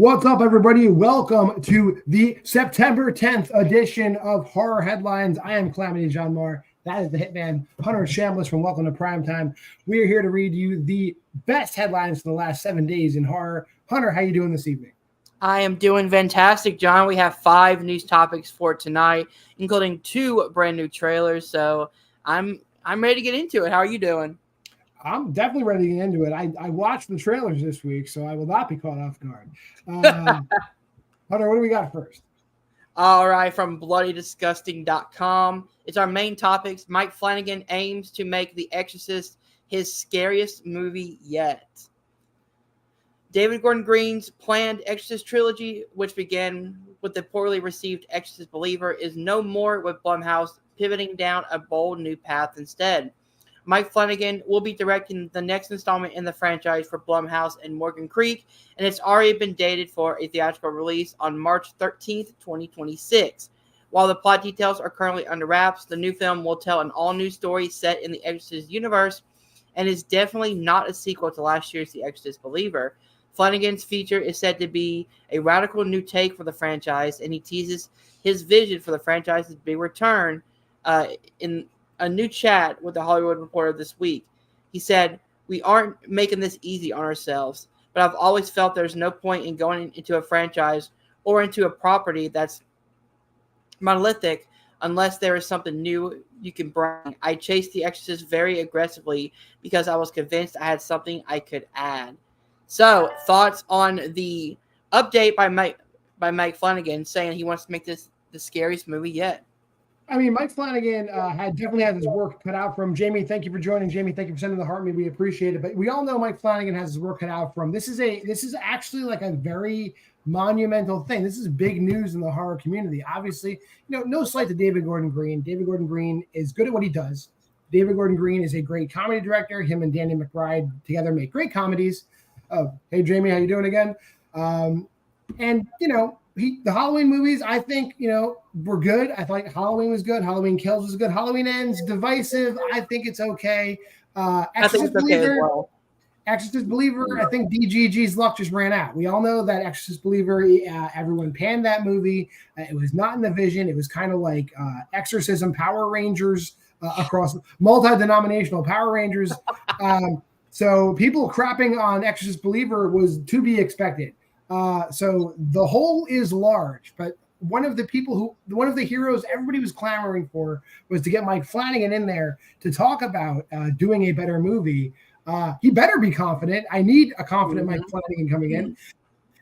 What's up, everybody? Welcome to the September 10th edition of Horror Headlines. I am Flanigan John Maher. That is the hitman, Hunter Shambliss from Welcome to Primetime. We are here to read you the best headlines for the last 7 days in horror. Hunter, how you doing this evening? I am doing fantastic, John. We have 5 news topics for tonight, including 2 brand new trailers. So I'm ready to get into it. How are you doing? I'm definitely ready to get into it. I watched the trailers this week, so I will not be caught off guard. Hunter, what do we got first? All right, from bloodydisgusting.com. It's our main topics. Mike Flanigan aims to make The Exorcist his scariest movie yet. David Gordon Green's planned Exorcist trilogy, which began with the poorly received Exorcist Believer, is no more, with Blumhouse pivoting down a bold new path instead. Mike Flanigan will be directing the next installment in the franchise for Blumhouse and Morgan Creek, and it's already been dated for a theatrical release on March 13th, 2026. While the plot details are currently under wraps, the new film will tell an all-new story set in the Exorcist universe and is definitely not a sequel to last year's The Exorcist Believer. Flanigan's feature is said to be a radical new take for the franchise, and he teases his vision for the franchise's big return in a new chat with the Hollywood Reporter this week. He said, "We aren't making this easy on ourselves, but I've always felt there's no point in going into a franchise or into a property that's monolithic unless there is something new you can bring. I chased The Exorcist very aggressively because I was convinced I had something I could add." So, thoughts on the update by Mike Flanigan saying he wants to make this the scariest movie yet? I mean, Mike Flanigan definitely had his work cut out for him. Jamie, thank you for joining. Jamie, thank you for sending the heart me. We appreciate it. But we all know Mike Flanigan has his work cut out for him. This is actually like a very monumental thing. This is big news in the horror community. Obviously, no slight to David Gordon Green. David Gordon Green is good at what he does. David Gordon Green is a great comedy director. Him and Danny McBride together make great comedies. Oh, hey, Jamie, how you doing again? And, the Halloween movies, I think, were good. I thought Halloween was good. Halloween Kills was good. Halloween Ends, divisive. I think it's okay. Exorcist Believer, well. Exorcist Believer, I think DGG's luck just ran out. We all know that Exorcist Believer, everyone panned that movie. It was not in the vision. It was kind of like Exorcism Power Rangers across multi-denominational Power Rangers. So people crapping on Exorcist Believer was to be expected. So the hole is large, but one of the heroes everybody was clamoring for was to get Mike Flanigan in there to talk about doing a better movie. He better be confident. I need a confident Mike Flanigan coming in.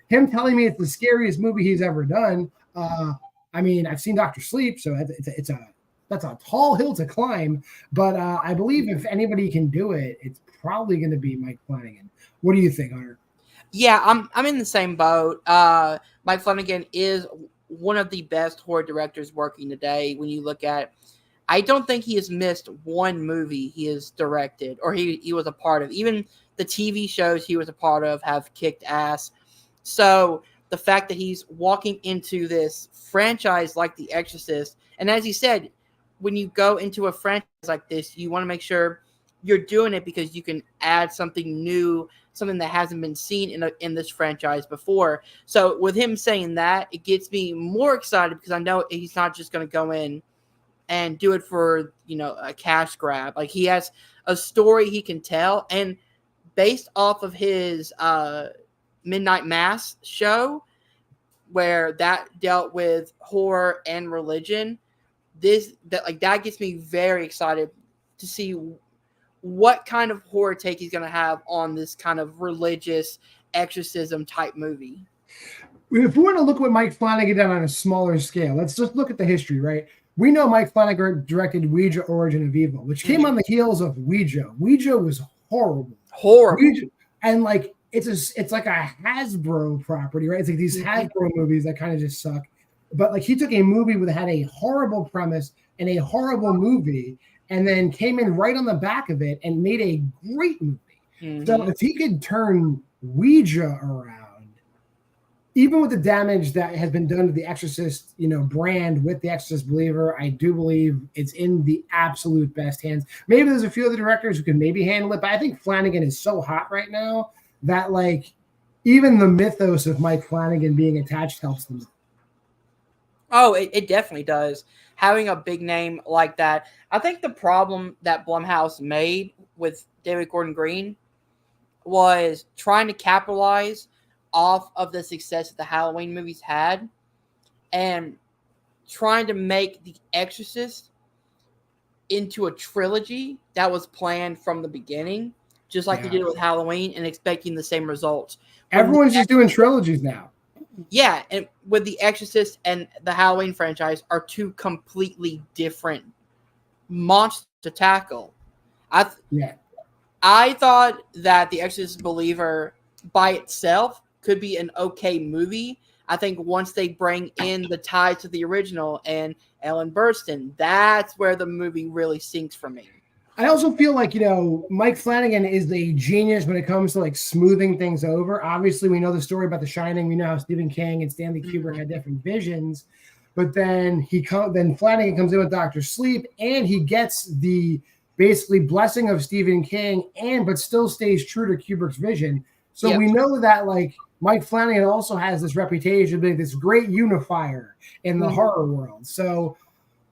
Him telling me it's the scariest movie he's ever done. I mean, I've seen Dr. Sleep, so that's a tall hill to climb. But I believe if anybody can do it, it's probably going to be Mike Flanigan. What do you think, Hunter? Yeah, I'm in the same boat. Mike Flanigan is one of the best horror directors working today. When you look at, I don't think he has missed one movie he has directed or he was a part of. Even the TV shows he was a part of have kicked ass. So the fact that he's walking into this franchise like The Exorcist, and as he said, when you go into a franchise like this, you want to make sure you're doing it because you can add something new, something that hasn't been seen in this franchise before. So with him saying that, it gets me more excited because I know he's not just going to go in and do it for, a cash grab. Like, he has a story he can tell. And based off of his Midnight Mass show, where that dealt with horror and religion, that gets me very excited to see what kind of horror take he's going to have on this kind of religious exorcism type movie. If we want to look what Mike Flanigan did on a smaller scale, let's just look at the history, right? We know Mike Flanigan directed Ouija Origin of Evil, which came on the heels of Ouija. Ouija was horrible. Ouija, and it's like a Hasbro property, right? It's like these Hasbro movies that kind of just suck. But he took a movie that had a horrible premise and a horrible movie, and then came in right on the back of it and made a great movie. Mm-hmm. So if he could turn Ouija around, even with the damage that has been done to the Exorcist, brand with the Exorcist Believer, I do believe it's in the absolute best hands. Maybe there's a few other directors who can maybe handle it, but I think Flanigan is so hot right now that even the mythos of Mike Flanigan being attached helps them. Oh, it definitely does. Having a big name like that. I think the problem that Blumhouse made with David Gordon Green was trying to capitalize off of the success that the Halloween movies had and trying to make The Exorcist into a trilogy that was planned from the beginning, just like they did with Halloween, and expecting the same results. Everyone's just doing trilogies now. Yeah, and with The Exorcist and the Halloween franchise are two completely different monsters to tackle. I thought that The Exorcist Believer by itself could be an okay movie. I think once they bring in the ties to the original and Ellen Burstyn, that's where the movie really sinks for me. I also feel like, Mike Flanigan is a genius when it comes to like smoothing things over. Obviously, we know the story about The Shining. We know how Stephen King and Stanley Kubrick had different visions. But then Flanigan comes in with Dr. Sleep, and he gets the basically blessing of Stephen King, but still stays true to Kubrick's vision. So we know that like Mike Flanigan also has this reputation of being this great unifier in the horror world. So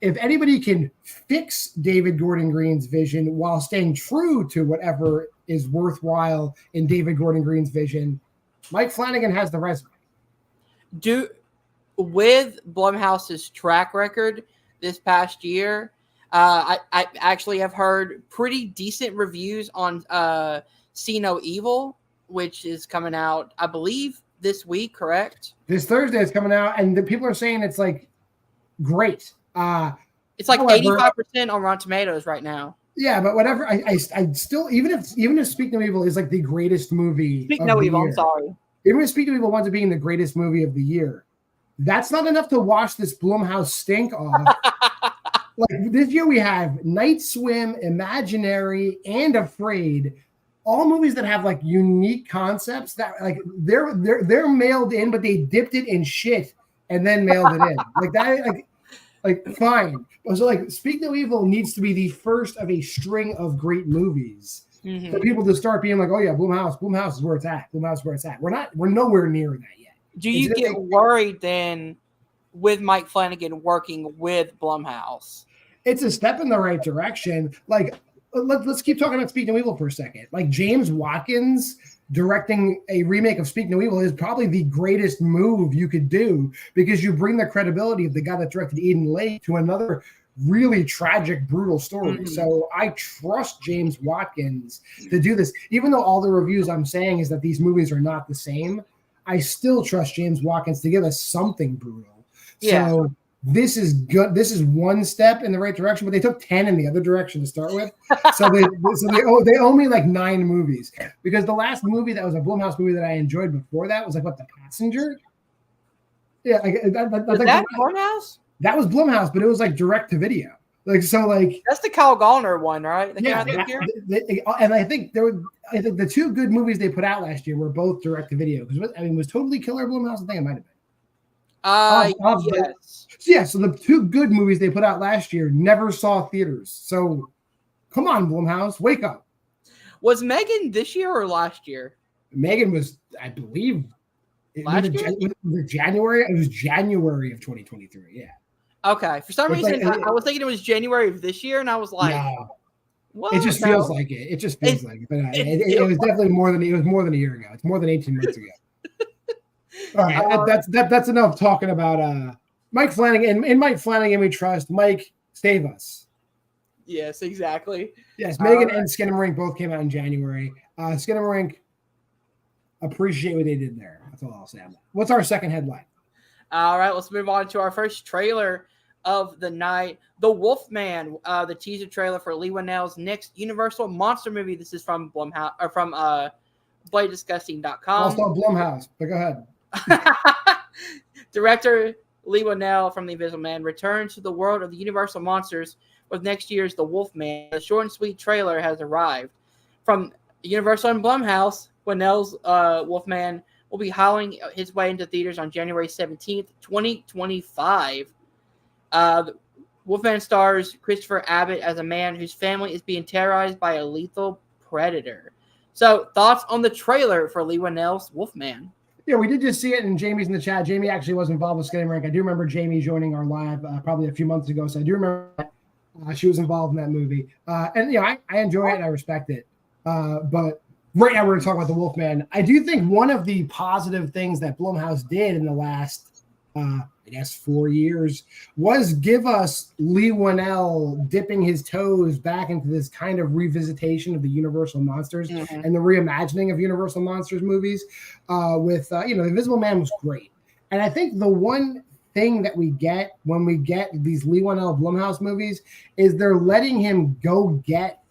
if anybody can fix David Gordon Green's vision while staying true to whatever is worthwhile in David Gordon Green's vision, Mike Flanigan has the resume. With Blumhouse's track record this past year, I actually have heard pretty decent reviews on See No Evil, which is coming out, I believe, this week, correct? This Thursday it's coming out, and the people are saying it's like great. It's like 85% on Rotten Tomatoes right now. Yeah, but whatever. I still, even if Speak No Evil is like the greatest movie. Speak No Evil. I'm sorry. Even if Speak No Evil winds up being the greatest movie of the year, that's not enough to wash this Blumhouse stink off. Like this year, we have Night Swim, Imaginary, and Afraid. All movies that have like unique concepts that like they're mailed in, but they dipped it in shit and then mailed it in. Like that, like fine. So like Speak No Evil needs to be the first of a string of great movies for people to start being like, oh yeah, Blumhouse is where it's at. Blumhouse is where it's at. We're nowhere near that yet. Do you get worried then with Mike Flanigan working with Blumhouse? It's a step in the right direction. Like let's keep talking about Speak No Evil for a second. Like James Watkins directing a remake of Speak No Evil is probably the greatest move you could do because you bring the credibility of the guy that directed Eden Lake to another really tragic, brutal story. So I trust James Watkins to do this. Even though all the reviews I'm saying is that these movies are not the same, I still trust James Watkins to give us something brutal. Yeah. So this is good. This is one step in the right direction, but they took 10 in the other direction to start with. So they owe me like 9 movies because the last movie that was a Blumhouse movie that I enjoyed before that was like The Passenger. Yeah, that Blumhouse? That was Blumhouse, but it was like direct to video. Like so, like that's the Kyle Gallner one, right? And I think the 2 good movies they put out last year were both direct to video because was Totally Killer Blumhouse? I think it might have been. Yes. Yeah, so the 2 good movies they put out last year never saw theaters. So come on, Blumhouse, wake up. Was Megan this year or last year? Megan was, I believe, last year? January. It was January of 2023. Yeah. Okay. For some reason, I was thinking it was January of this year, and I was like, no. What? It just feels like it. It just feels like it. But it was definitely more than a year ago. It's more than 18 months ago. All right, that's enough talking about Mike Flanigan. In Mike Flanigan, we trust. Mike, save us. Yes, exactly. Yes, Megan and Skinamarink both came out in January. Skinamarink, appreciate what they did there. That's all I'll say on that. What's our second headline? All right, let's move on to our first trailer of the night. The Wolfman, the teaser trailer for Leigh Whannell's next Universal monster movie. This is from Blumhouse, or from BloodDisgusting.com. Also Blumhouse, but go ahead. Director Leigh Whannell from The Invisible Man returns to the world of the Universal monsters with next year's The Wolfman. The short and sweet trailer has arrived. From Universal and Blumhouse, Whannell's Wolfman will be howling his way into theaters on January 17th, 2025. Wolfman stars Christopher Abbott as a man whose family is being terrorized by a lethal predator. So, thoughts on the trailer for Lee Winnell's Wolfman? Yeah, we did just see it, and Jamie's in the chat. Jamie actually was involved with Skating Rank. I do remember Jamie joining our live probably a few months ago, so I do remember that, she was involved in that movie. And, I enjoy it and I respect it. But right now we're going to talk about the Wolfman. I do think one of the positive things that Blumhouse did in the last, 4 years was give us Lee Winnell dipping his toes back into this kind of revisitation of the Universal Monsters and the reimagining of Universal Monsters movies with, The Invisible Man was great. And I think the one thing that we get when we get these Lee Winnell Blumhouse movies is they're letting him go get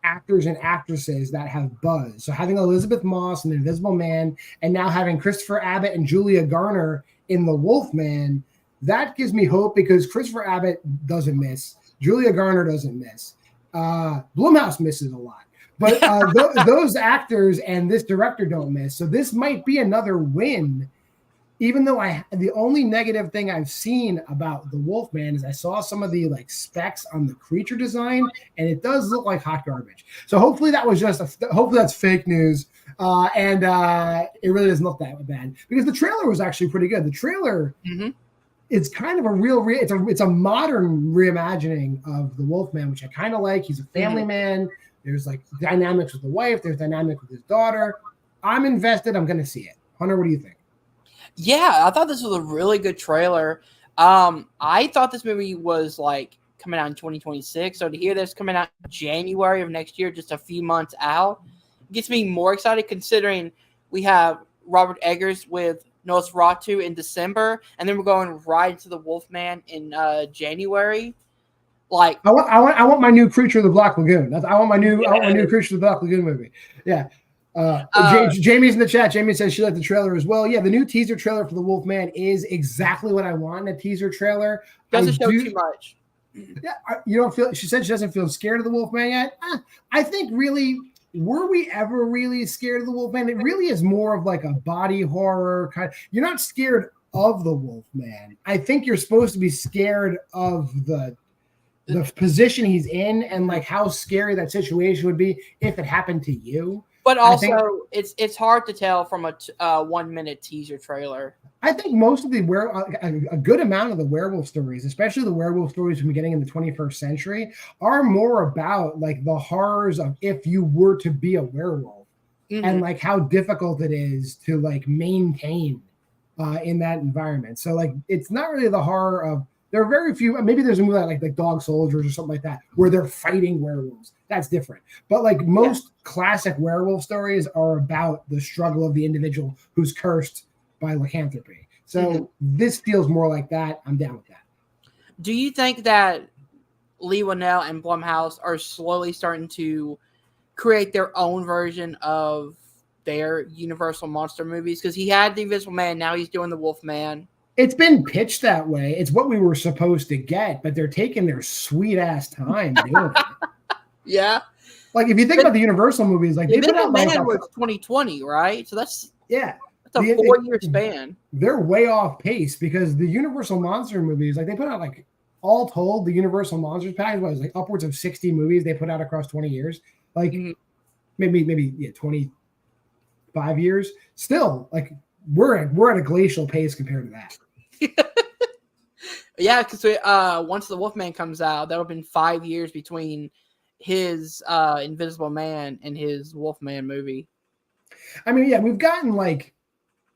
actors and actresses that have buzz. So having Elizabeth Moss and Invisible Man, and now having Christopher Abbott and Julia Garner in The Wolfman, that gives me hope because Christopher Abbott doesn't miss. Julia Garner doesn't miss. Blumhouse misses a lot. But those actors and this director don't miss. So this might be another win. Even though the only negative thing I've seen about the Wolfman is I saw some of the specs on the creature design, and it does look like hot garbage. So hopefully that was hopefully that's fake news, and it really doesn't look that bad because the trailer was actually pretty good. The trailer, it's kind of it's a modern reimagining of the Wolfman, which I kind of like. He's a family man. There's dynamics with the wife. There's dynamic with his daughter. I'm invested. I'm going to see it. Hunter, what do you think? Yeah, I thought this was a really good trailer. I thought this movie was coming out in 2026. So to hear this coming out in January of next year, just a few months out, gets me more excited considering we have Robert Eggers with Nosferatu in December, and then we're going right into the Wolfman in January. I want my new Creature of the Black Lagoon. I want my new Creature of the Black Lagoon movie. Yeah. Jamie's in the chat. Jamie says she liked the trailer as well. Yeah, the new teaser trailer for the Wolfman is exactly what I want in a teaser trailer. Doesn't show too much. Yeah, you don't feel. She said she doesn't feel scared of the Wolfman yet. I think really, were we ever really scared of the Wolfman? It really is more of a body horror kind. You're not scared of the Wolfman. I think you're supposed to be scared of the position he's in and how scary that situation would be if it happened to you. But also, it's hard to tell from a 1 minute teaser trailer. I think most of a good amount of the werewolf stories, especially the werewolf stories we're getting in the 21st century, are more about the horrors of if you were to be a werewolf and how difficult it is to maintain in that environment. So it's not really the horror of. There are very few. Maybe there's a movie like Dog Soldiers or something like that where they're fighting werewolves. That's different. But most classic werewolf stories are about the struggle of the individual who's cursed by lycanthropy. So this feels more like that. I'm down with that. Do you think that Lee Winnell and Blumhouse are slowly starting to create their own version of their Universal monster movies? Because he had the Invisible Man, now he's doing the Wolfman. It's been pitched that way. It's what we were supposed to get, but they're taking their sweet ass time doing it. Yeah. If you think about the Universal movies, they put out Man was 2020, right? So that's a 4-year span. They're way off pace because the Universal monster movies, they put out all told, the Universal Monsters package was upwards of 60 movies they put out across 20 years. Maybe 25 years. Still, we're at a glacial pace compared to that. Yeah, because once the Wolfman comes out, that'll been 5 years between his Invisible Man and his Wolfman movie. I mean, yeah, we've gotten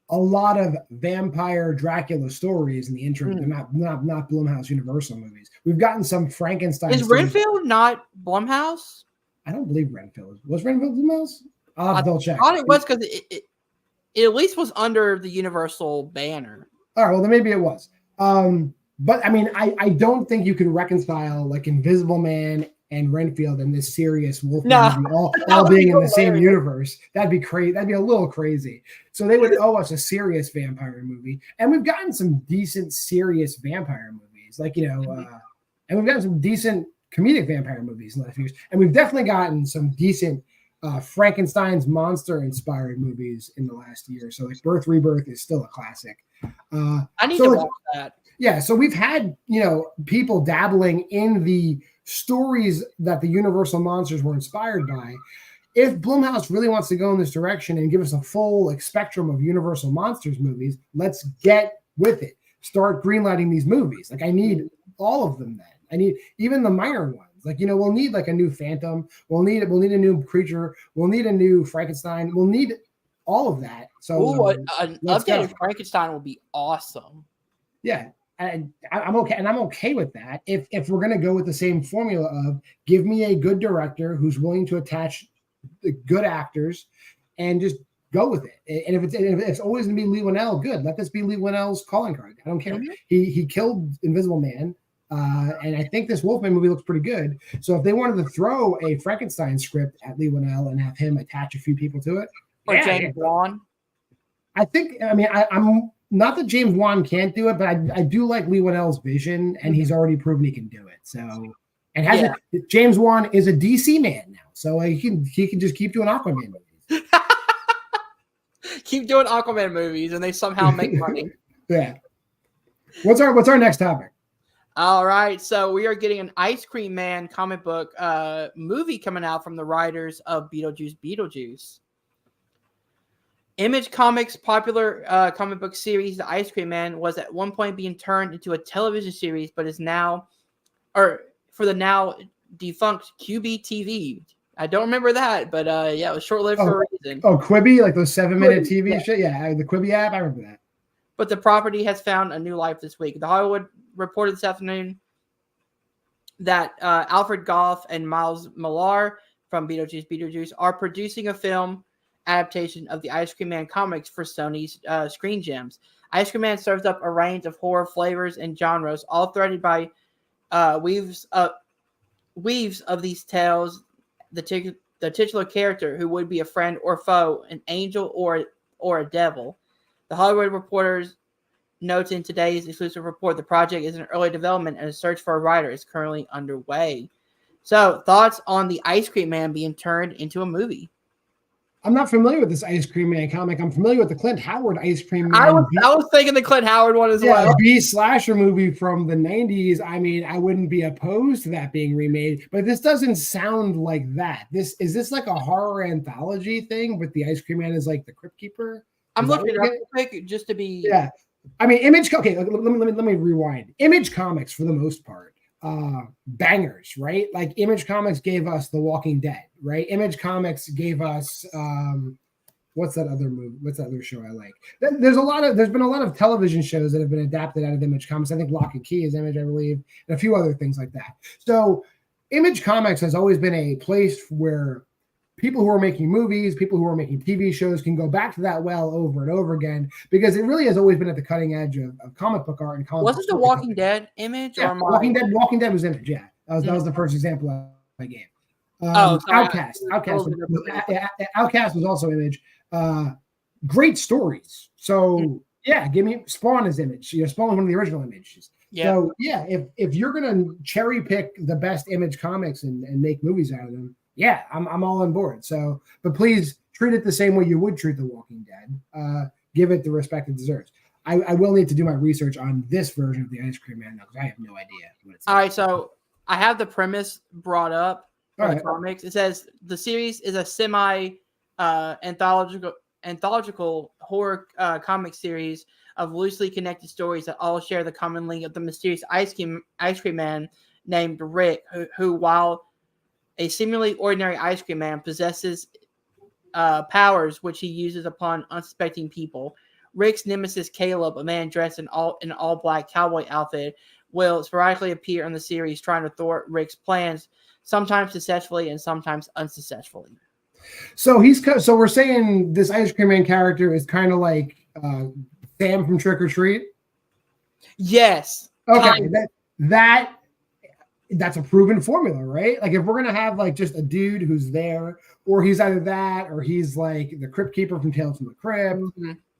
a lot of vampire Dracula stories in the interim. They're not Blumhouse Universal movies. We've gotten some Frankenstein. Is Renfield not Blumhouse? I don't believe Renfield was Renfield Blumhouse. I'll have to double check. I thought it was because it at least was under the Universal banner. All right, well then maybe it was. But I mean, I don't think you can reconcile Invisible Man and Renfield and this serious Wolfman movie all being in the same universe. That'd be crazy. That'd be a little crazy. So they would owe us a serious vampire movie, and we've gotten some decent serious vampire movies, and we've gotten some decent comedic vampire movies in the last few years, and we've definitely gotten some decent Frankenstein's monster-inspired movies in the last year. So Birth Rebirth is still a classic. I need to watch that. Yeah, so we've had people dabbling in the stories that the Universal monsters were inspired by. if Blumhouse really wants to go in this direction and give us a full spectrum of Universal Monsters movies, let's get with it. Start greenlighting these movies. Like I need all of them then. I need even the minor ones. Like, we'll need like a new Phantom. We'll need a new creature. We'll need a new Frankenstein. We'll need all of that. So an updated Frankenstein will be awesome. Yeah. And I'm okay. And I'm okay with that. If we're going to go with the same formula of give me a good director who's willing to attach the good actors and just go with it. And if it's always going to be Lee Winnell, good. Let this be Lee Winnell's calling card. I don't care. Mm-hmm. He killed Invisible Man. And I think this Wolfman movie looks pretty good. So if they wanted to throw a Frankenstein script at Lee Winnell and have him attach a few people to it, or James Wan, I'm not that James Wan can't do it, but I do like Lee Winnell's vision, and he's already proven he can do it. So, and James Wan is a DC man now, so he can just keep doing Aquaman movies. Keep doing Aquaman movies, and they somehow make money. Yeah. What's our next topic? All right, so we are getting an Ice Cream Man comic book movie coming out from the writers of Beetlejuice. Image Comics' popular comic book series, The Ice Cream Man, was at one point being turned into a television series, but is now, or for the now defunct QB-TV. I don't remember that, but it was short-lived for a reason. Oh, Quibi, like those 7-minute TV shit? Yeah, the Quibi app, I remember that. But the property has found a new life this week. The Hollywood reported this afternoon that Alfred Goff and Miles Millar from Beetlejuice are producing a film adaptation of the Ice Cream Man comics for Sony's Screen Gems. Ice Cream Man serves up a range of horror flavors and genres, all threaded by weaves of these tales. The titular character, who would be a friend or foe, an angel or a devil. The Hollywood Reporter's notes in today's exclusive report, the project is in early development and a search for a writer is currently underway. So, thoughts on the Ice Cream Man being turned into a movie? I'm not familiar with this Ice Cream Man comic. I'm familiar with the Clint Howard Ice Cream Man. I was thinking the Clint Howard one as well. B-slasher movie from the 90s. I mean, I wouldn't be opposed to that being remade, but this doesn't sound like that. Is this like a horror anthology thing, but the Ice Cream Man is like the Crypt Keeper? I'm looking it up quick just to be. Yeah, I mean, Image. Okay, let me rewind. Image Comics, for the most part, bangers, right? Like Image Comics gave us The Walking Dead, right? Image Comics gave us what's that other movie? What's that other show I like? There's been a lot of television shows that have been adapted out of Image Comics. I think Lock and Key is Image, I believe, and a few other things like that. So, Image Comics has always been a place where people who are making movies, people who are making TV shows can go back to that well over and over again, because it really has always been at the cutting edge of comic book art and comic book. Wasn't The Walking Dead Image? Yeah, Walking Dead was Image, yeah. That was the first example I gave. Outcast was also Image. Great stories. So yeah, give me Spawn as Image. Spawn was one of the original Images. Yeah. So yeah, if you're gonna cherry pick the best Image comics and make movies out of them, yeah, I'm all on board. So, but please treat it the same way you would treat The Walking Dead. Give it the respect it deserves. I will need to do my research on this version of the Ice Cream Man, because I have no idea what it's. All right, so I have the premise brought up for the comics. It says the series is a anthological horror comic series of loosely connected stories that all share the common link of the mysterious ice cream man named Rick, who while a seemingly ordinary ice cream man, possesses powers which he uses upon unsuspecting people. Rick's nemesis Caleb, a man dressed in all black cowboy outfit, will sporadically appear in the series, trying to thwart Rick's plans, sometimes successfully and sometimes unsuccessfully. So we're saying this Ice Cream Man character is kind of like Sam from Trick or Treat. Yes. Okay, that's a proven formula, right? Like if we're gonna have like just a dude who's there, or he's either that, or he's like the Crypt Keeper from Tales from the Crypt,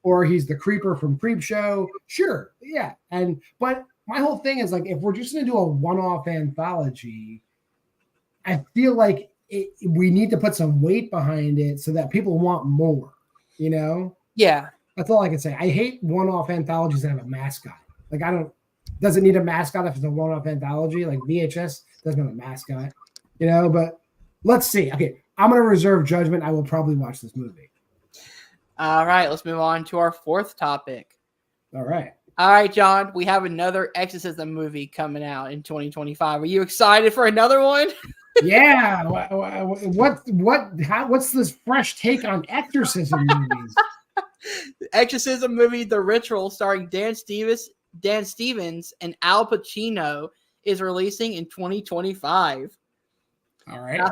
or he's the Creeper from Creep Show. Sure, yeah. But my whole thing is like, if we're just gonna do a one-off anthology, I feel like we need to put some weight behind it so that people want more. Yeah. That's all I can say. I hate one-off anthologies that have a mascot. Like does it need a mascot if it's a one-off anthology? Like VHS doesn't have a mascot, but Let's see. Okay, I'm going to reserve judgment. I will probably watch this movie. All right, let's move on to our fourth topic. All right. All right, John, we have another Exorcism movie coming out in 2025. Are you excited for another one? Yeah. What's this fresh take on exorcism movies? Exorcism movie The Ritual, starring Dan Stevens and Al Pacino, is releasing in 2025. All right.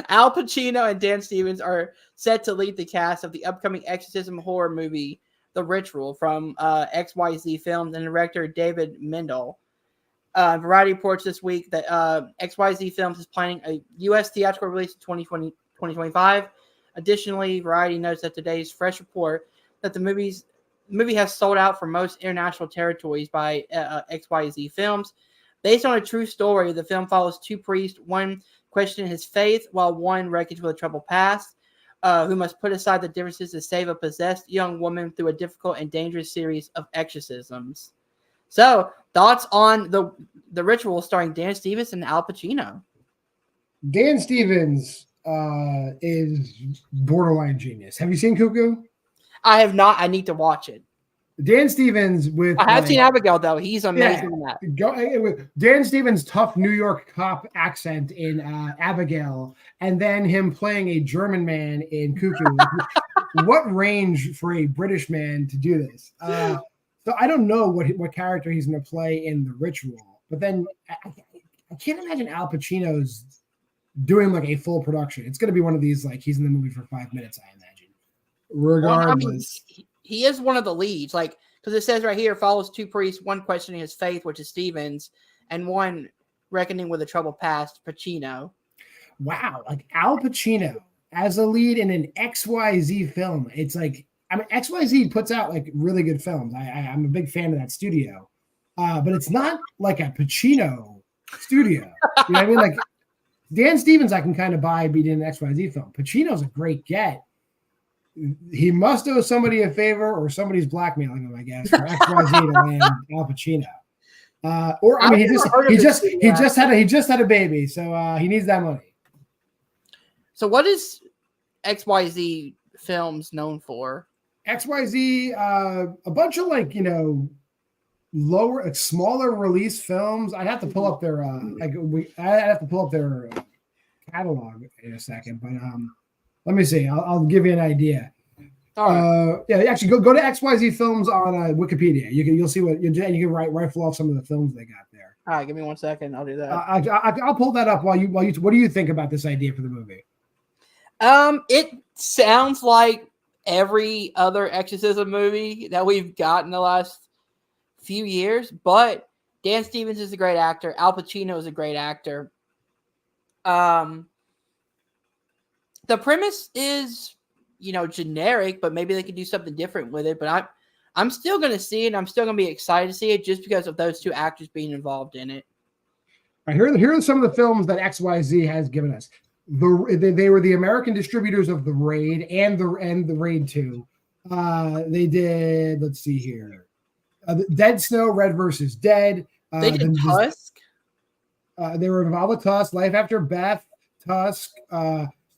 Al Pacino and Dan Stevens are set to lead the cast of the upcoming exorcism horror movie The Ritual from XYZ Films and director David Mendel. Variety reports this week that XYZ Films is planning a U.S. theatrical release in 2025. Additionally, Variety notes that today's fresh report that the movie has sold out for most international territories by XYZ Films. Based on a true story, the film follows two priests, one questioning his faith while one reckons with a troubled past, who must put aside the differences to save a possessed young woman through a difficult and dangerous series of exorcisms. So, thoughts on the Ritual starring Dan Stevens and Al Pacino? Dan Stevens is borderline genius. Have you seen Cuckoo? I have not. I need to watch it. Dan Stevens I have seen Abigail, though. He's amazing in that. With Dan Stevens' tough New York cop accent in Abigail, and then him playing a German man in Cuckoo. What range for a British man to do this? So I don't know what character he's going to play in The Ritual, but then I can't imagine Al Pacino's doing like a full production. It's going to be one of these, like he's in the movie for 5 minutes, I imagine. Regardless. He is one of the leads, like, because it says right here, follows two priests, one questioning his faith, which is Stevens, and one reckoning with a troubled past, Pacino. Wow, like Al Pacino as a lead in an XYZ film. It's like, I mean, XYZ puts out like really good films. I'm a big fan of that studio, but it's not like a Pacino studio. You know what I mean? Like Dan Stevens, I can kind of buy being in an XYZ film. Pacino's a great get. He must owe somebody a favor, or somebody's blackmailing him, I guess, for XYZ to land Al Pacino. Or I mean, he just had a baby, so he needs that money. So, what is XYZ Films known for? XYZ, a bunch of smaller release films. I'd have to pull up their catalog in a second, but let me see. I'll give you an idea. All right. Actually, go to XYZ Films on Wikipedia. You'll see what you can rifle off some of the films they got there. All right, give me 1 second. I'll do that. I'll pull that up while you. What do you think about this idea for the movie? It sounds like every other exorcism movie that we've got in the last few years, but Dan Stevens is a great actor. Al Pacino is a great actor. The premise is, generic, but maybe they could do something different with it. But I'm still going to see it. I'm still going to be excited to see it just because of those two actors being involved in it. All right, here are some of the films that XYZ has given us. They were the American distributors of The Raid and the Raid 2. They did, let's see here, Dead Snow, Red versus Dead. They did Tusk. They were involved with Tusk, Life After Beth, Tusk,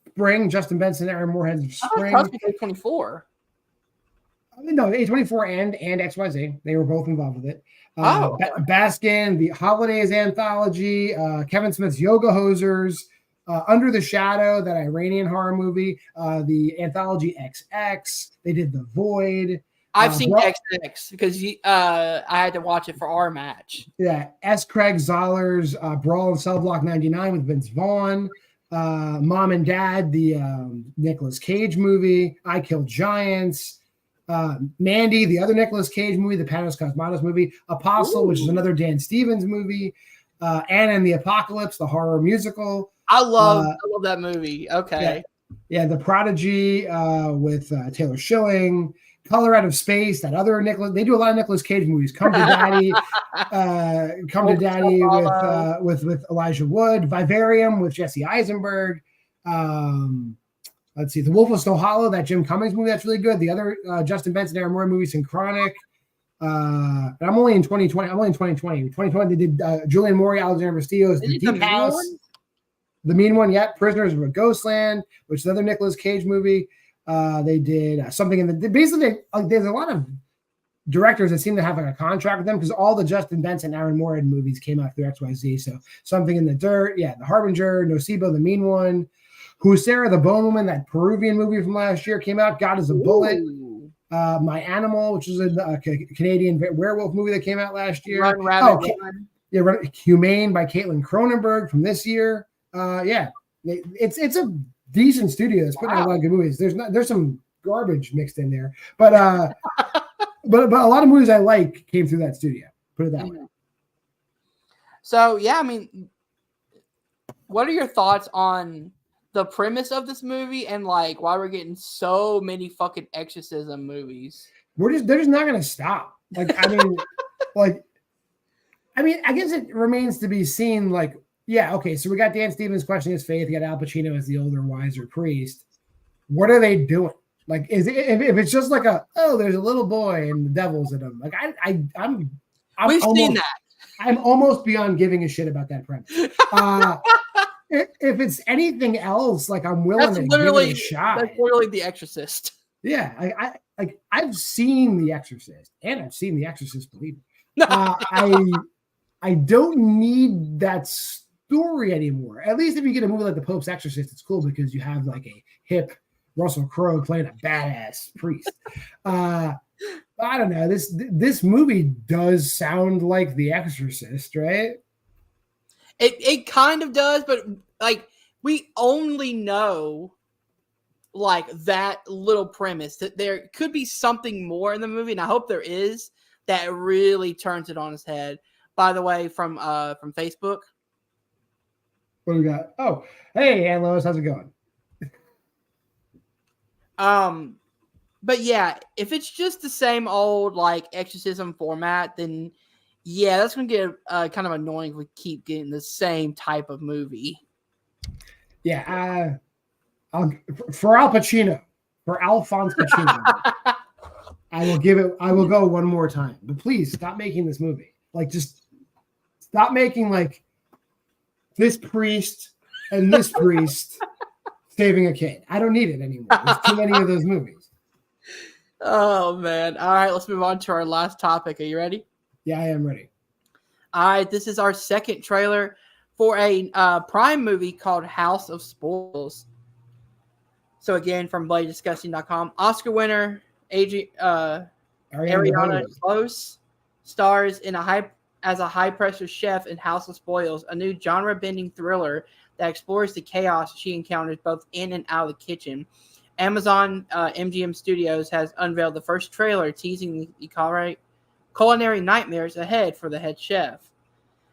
Spring, Justin Benson, Aaron Moorhead's Spring. Tusk was A24. No, A24 and XYZ. They were both involved with it. Baskin, The Holidays Anthology, Kevin Smith's Yoga Hosers, Under the Shadow, that Iranian horror movie, the anthology XX. They did The Void. I've seen XX because I had to watch it for our match. Yeah, S. Craig Zoller's Brawl in Cell Block 99 with Vince Vaughn. Mom and Dad, the Nicolas Cage movie. I Killed Giants. Mandy, the other Nicolas Cage movie, the Panos Cosmatos movie. Apostle, which is another Dan Stevens movie. Anna and the Apocalypse, the horror musical. I love that movie. Okay. Yeah, The Prodigy with Taylor Schilling. Color Out of Space, that other Nicolas. They do a lot of Nicolas Cage movies. Come to Daddy, with Elijah Wood. Vivarium with Jesse Eisenberg. Let's see, The Wolf of Snow Hollow, that Jim Cummings movie, that's really good. The other Justin Benson, Aaron Moore movie, Synchronic. And I'm only in 2020. 2020 they did Julian Moore, Alexander Castillo's The Deep House. The Mean One yet. Prisoners of a Ghostland, which is another Nicolas Cage movie. They did something in the basically. There's a lot of directors that seem to have like a contract with them because all the Justin Benson, Aaron Moorhead movies came out through XYZ. So Something in the Dirt, The Harbinger, Nocebo, The Mean One, Sarah the Bone Woman, that Peruvian movie from last year came out. God is a Bullet. My Animal, which is a Canadian werewolf movie that came out last year. Run Rabbit Run. Humane by Caitlin Cronenberg from this year. It's a decent studio that's putting out a lot of good movies. There's some garbage mixed in there, but but a lot of movies I like came through that studio. Put it that way. So I mean, what are your thoughts on the premise of this movie and like why we're getting so many fucking exorcism movies? They're just not gonna stop. Like I mean, I guess it remains to be seen. Like, okay, so we got Dan Stevens questioning his faith. You got Al Pacino as the older, wiser priest. What are they doing? Like, if it's just like there's a little boy and the devil's in him. Like, we've seen that. I'm almost beyond giving a shit about that premise. If it's anything else, like I'm willing to give it a shot. That's literally The Exorcist. Yeah, I've seen The Exorcist, and I've seen The Exorcist, believe me. I don't need that story anymore. At least if you get a movie like The Pope's Exorcist, it's cool because you have like a hip Russell Crowe playing a badass priest. I don't know. This movie does sound like The Exorcist, right? It kind of does, but like we only know like that little premise that there could be something more in the movie, and I hope there is that really turns it on its head. By the way, from Facebook. What do we got? Oh, hey, Ann Lois, how's it going? But if it's just the same old like exorcism format, then that's gonna get kind of annoying if we keep getting the same type of movie. For Al Pacino, for Alphonse Pacino, I will go one more time. But please stop making this movie. Like, just stop making like this priest and this priest saving a kid. I don't need it anymore. There's too many of those movies. Oh man! All right, let's move on to our last topic. Are you ready? Yeah, I am ready. All right, this is our second trailer for a Prime movie called House of Spoils. So again, from BloodyDisgusting.com, Oscar winner Ariana Close stars in as a high-pressure chef in House of Spoils, a new genre-bending thriller that explores the chaos she encounters both in and out of the kitchen. Amazon MGM Studios has unveiled the first trailer teasing the culinary nightmares ahead for the head chef.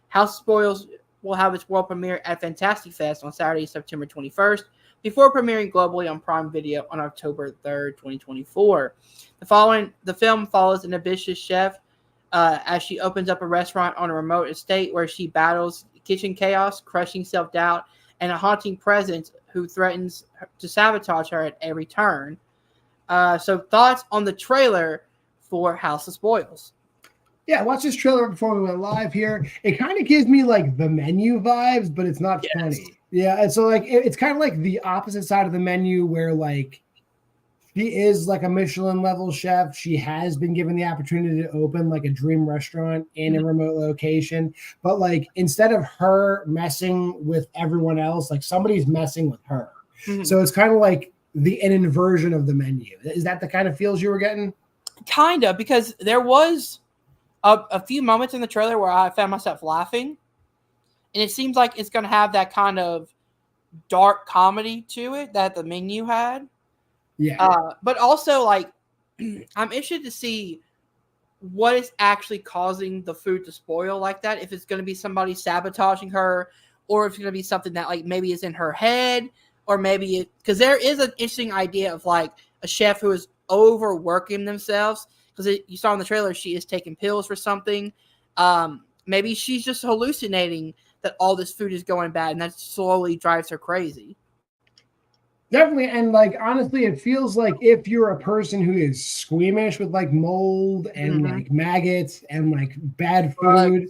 House of Spoils will have its world premiere at Fantastic Fest on Saturday, September 21st, before premiering globally on Prime Video on October 3rd, 2024. The film follows an ambitious chef as she opens up a restaurant on a remote estate where she battles kitchen chaos, crushing self-doubt, and a haunting presence who threatens to sabotage her at every turn. So thoughts on the trailer for House of Spoils? Yeah, watch this trailer before we went live here. It kind of gives me like The Menu vibes, but it's not funny. Yeah, and so like it's kind of like the opposite side of The Menu where like she is like a Michelin level chef. She has been given the opportunity to open like a dream restaurant in a remote location. But like instead of her messing with everyone else, like somebody's messing with her. Mm-hmm. So it's kind of like an inversion of The Menu. Is that the kind of feels you were getting? Kind of, because there was a few moments in the trailer where I found myself laughing. And it seems like it's going to have that kind of dark comedy to it that The Menu had. Yeah. But also, like, I'm interested to see what is actually causing the food to spoil like that. If it's going to be somebody sabotaging her, or if it's going to be something that, like, maybe is in her head, or maybe because there is an interesting idea of, like, a chef who is overworking themselves. Because you saw in the trailer, she is taking pills for something. Maybe she's just hallucinating that all this food is going bad, and that slowly drives her crazy. Definitely, and like honestly, it feels like if you're a person who is squeamish with like mold and like maggots and like bad food,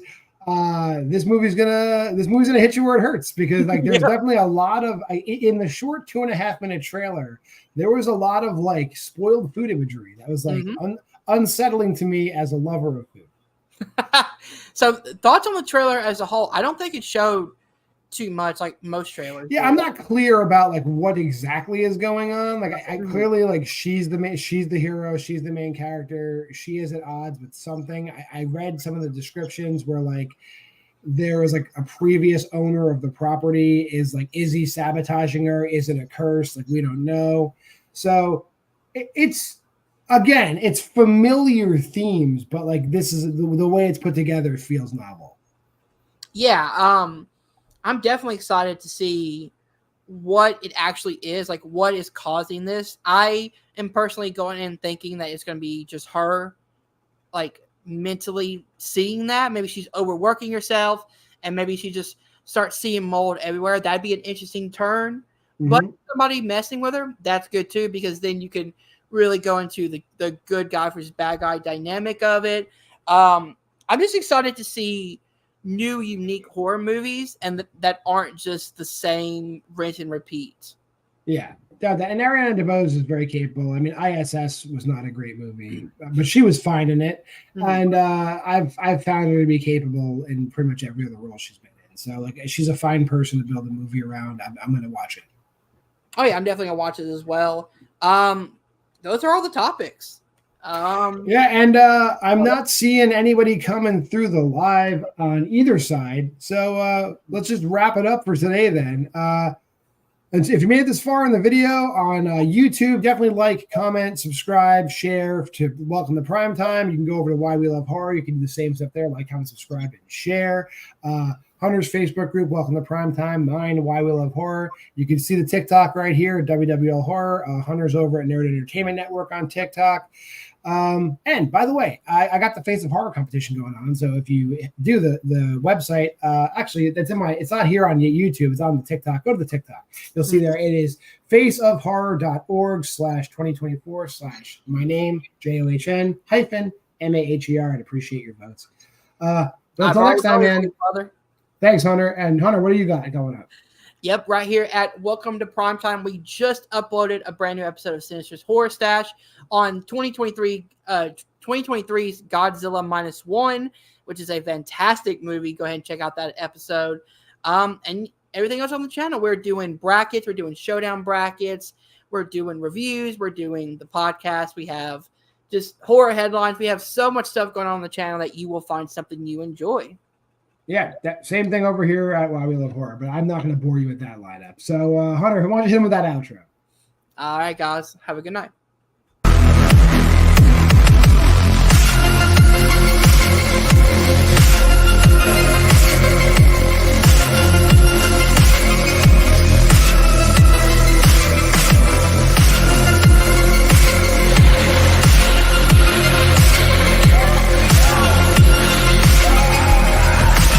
this movie's gonna hit you where it hurts, because like there's definitely a lot of in the short 2.5 minute trailer, there was a lot of like spoiled food imagery that was like unsettling to me as a lover of food. So thoughts on the trailer as a whole? I don't think it showed too much like most trailers. Yeah, I'm not clear about like what exactly is going on. Like I clearly like she's the hero, she's the main character, she is at odds with something. I read some of the descriptions where like there is like a previous owner of the property is he sabotaging her? Is it a curse? Like we don't know. So it's again, it's familiar themes, but like this is the way it's put together feels novel. Yeah, I'm definitely excited to see what it actually is, like what is causing this. I am personally going in thinking that it's going to be just her, like mentally seeing that. Maybe she's overworking herself, and maybe she just starts seeing mold everywhere. That'd be an interesting turn. But somebody messing with her, that's good too, because then you can really go into the good guy versus bad guy dynamic of it. I'm just excited to see new unique horror movies and that aren't just the same rinse and repeat. Yeah, and Ariana DeBose is very capable. I mean, ISS was not a great movie, but she was fine in it. And I've found her to be capable in pretty much every other role she's been in. So like she's a fine person to build a movie around. I'm going to watch it. Oh yeah, I'm definitely gonna watch it as well. Those are all the topics. Yeah, and I'm not seeing anybody coming through the live on either side. So let's just wrap it up for today then. And if you made it this far in the video on YouTube, definitely like, comment, subscribe, share to Welcome to Primetime. You can go over to Why We Love Horror. You can do the same stuff there, like, comment, subscribe, and share. Hunter's Facebook group, Welcome to Primetime. Mine, Why We Love Horror. You can see the TikTok right here, WWL Horror. Hunter's over at Nerd Entertainment Network on TikTok. And by the way, I got the Face of Horror competition going on. So if you do the website, actually it's not here on YouTube, it's on the TikTok. Go to the TikTok. You'll see there it is faceofhorror.org/2024/ my name, JOHN-MAHER. I'd appreciate your votes. But until next time, man. Thanks, Hunter. And Hunter, what do you got going on? Yep, right here at Welcome to Primetime. We just uploaded a brand new episode of Sinister's Horror Stash on 2023's Godzilla -1, which is a fantastic movie. Go ahead and check out that episode. And everything else on the channel. We're doing brackets. We're doing showdown brackets. We're doing reviews. We're doing the podcast. We have just horror headlines. We have so much stuff going on the channel that you will find something you enjoy. Yeah, that same thing over here at Why We Love Horror, but I'm not going to bore you with that lineup. So, Hunter, why don't you hit him with that outro? All right, guys. Have a good night.